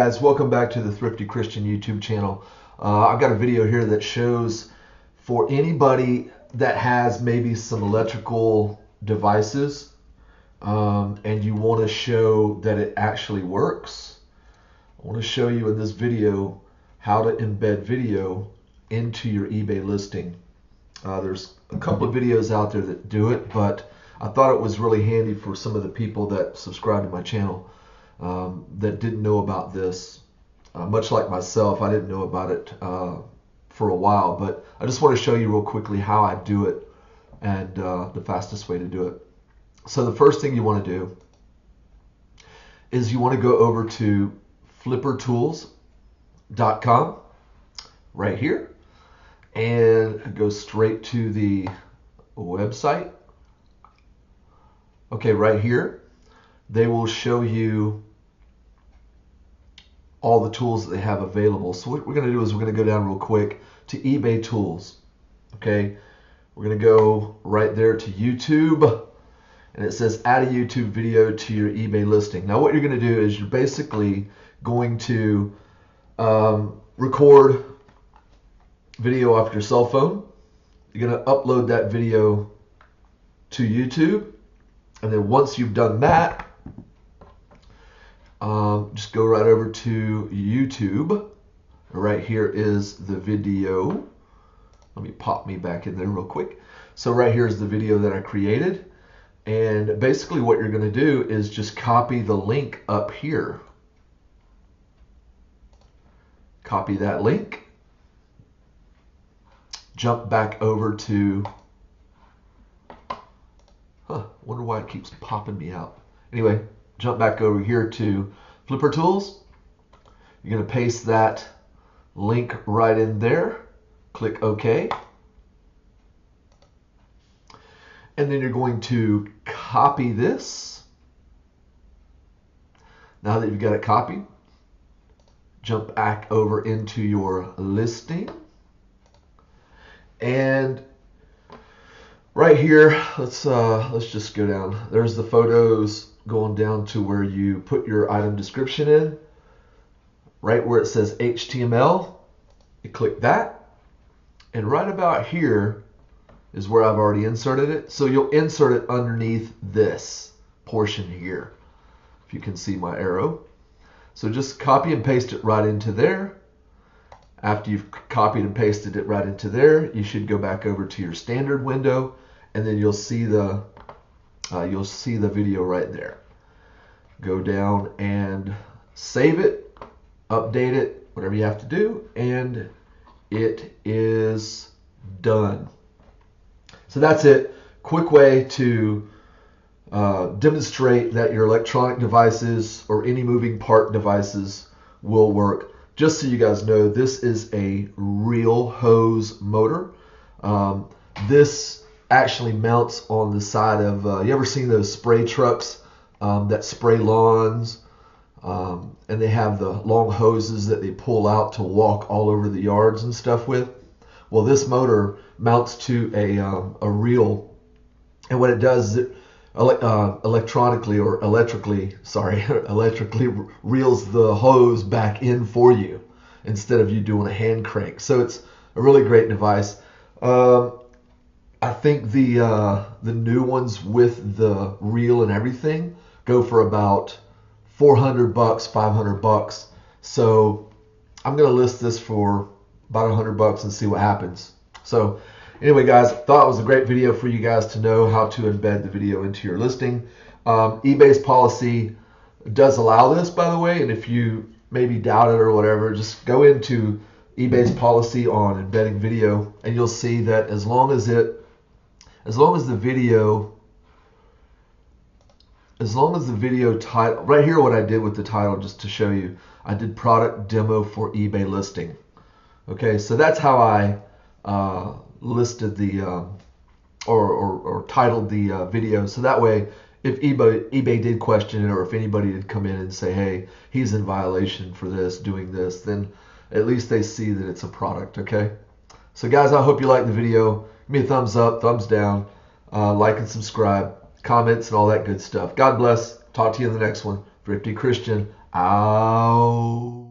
guys, welcome back to the Thrifty Christian YouTube channel. I've got a video here that shows for anybody that has maybe some electrical devices and you want to show that it actually works. I want to show you in this video how to embed video into your eBay listing. There's a couple of videos out there that do it, but I thought it was really handy for some of the people that subscribe to my channel that didn't know about this. Much like myself, I didn't know about it for a while, but I just want to show you real quickly how I do it and the fastest way to do it. So the first thing you want to do is you want to go over to flippertools.com right here and go straight to the website. Okay, right here they will show you all the tools that they have available. So what we're going to do is we're going to go down real quick to eBay tools. Okay, we're going to go right there to YouTube, and it says add a YouTube video to your eBay listing. Now what you're going to do is you're basically going to record video off your cell phone. You're going to upload that video to YouTube, and then once you've done that, just go right over to YouTube. Right here is the video. Let me pop me back in there real quick. So right here is the video that I created, and basically what you're going to do is just copy the link up here. Copy that link. Jump back over to, wonder why it keeps popping me out. Anyway, jump back over here to Flipper Tools. You're going to paste that link right in there. Click OK. And then you're going to copy this. Now that you've got it copied, jump back over into your listing. And right here, let's just go down. There's the photos going down to where you put your item description in. Right where it says HTML, you click that. And right about here is where I've already inserted it. So you'll insert it underneath this portion here, if you can see my arrow. So just copy and paste it right into there. After you've copied and pasted it right into there, you should go back over to your standard window, and then you'll see the video right there. Go down and save it, update it, whatever you have to do, and it is done. So that's it. Quick way to demonstrate that your electronic devices or any moving part devices will work. Just so you guys know, this is a real hose motor. This actually mounts on the side of, you ever seen those spray trucks that spray lawns, and they have the long hoses that they pull out to walk all over the yards and stuff with? Well, this motor mounts to a reel, and what it does is it electrically reels the hose back in for you instead of you doing a hand crank. So it's a really great device. I think the new ones with the reel and everything go for about $400, $500. So I'm gonna list this for about $100 and see what happens. So anyway, guys, thought it was a great video for you guys to know how to embed the video into your listing. eBay's policy does allow this, by the way, and if you maybe doubt it or whatever, just go into eBay's policy on embedding video, and you'll see that as long as the video title, right here what I did with the title, just to show you, I did product demo for eBay listing. Okay, so that's how I listed the or titled the video. So that way, if eBay did question it, or if anybody did come in and say, hey, he's in violation for this, doing this, then at least they see that it's a product. Okay, so guys, I hope you liked the video. Give me a thumbs up, thumbs down, like and subscribe, comments, and all that good stuff. God bless. Talk to you in the next one. Thrifty Christian out.